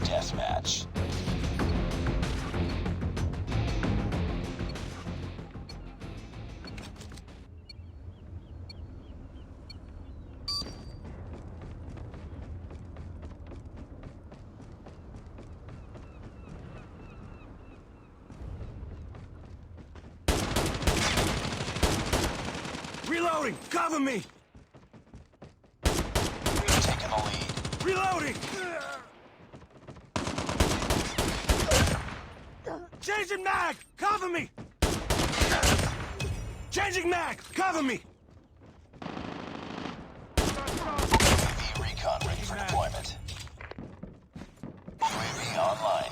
Deathmatch. Reloading! Cover me! We've taken the lead. Reloading! Changing mag! Cover me! Changing mag! Cover me! UAV recon ready for deployment. UAV online.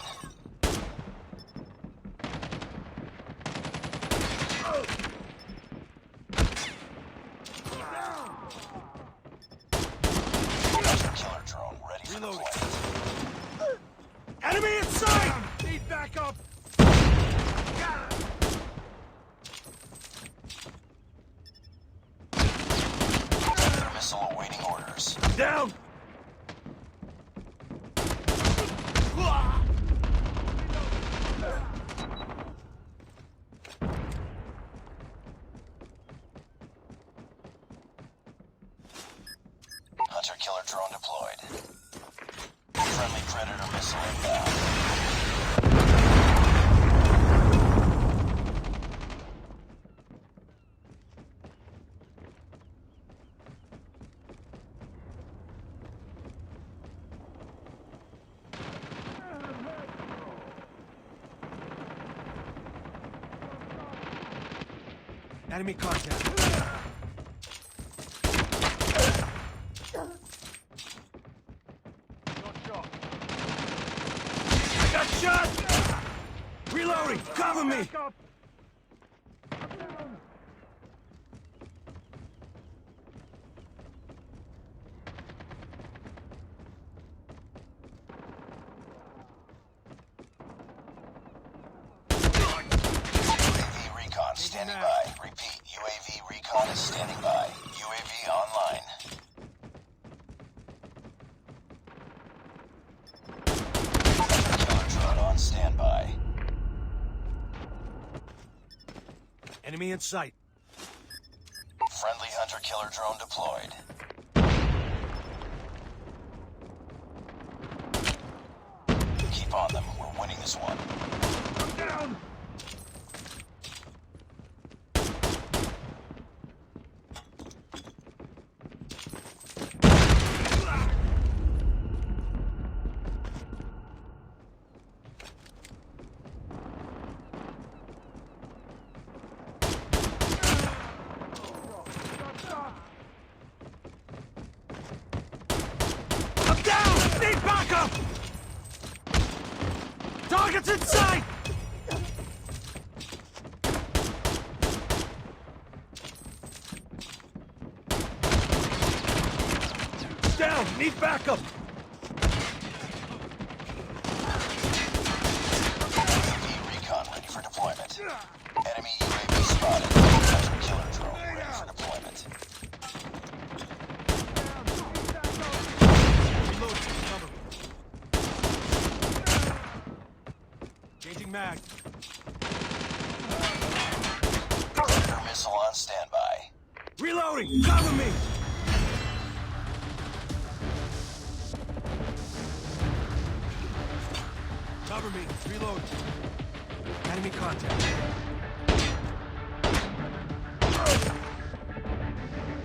Killer drone ready for deployment. Enemy in sight! Need backup! Missile awaiting orders. Down! Hunter killer drone deployed. Friendly Predator missile inbound. Enemy contact. I got shot! Reloading! Cover me! UAV recon standing by. Repeat, UAV recon is standing by. UAV online. Killer drone on standby. Enemy in sight. Friendly hunter killer drone deployed. Keep on them. We're winning this one. Down! I'm down! Need backup! Target's in sight! Down! Need backup! UAV recon ready for deployment. Enemy UAV spotted. Hunter killer drone ready for deployment. Changing mag. Predator missile on standby. Reloading! Cover me! Cover me. Reload. Enemy contact.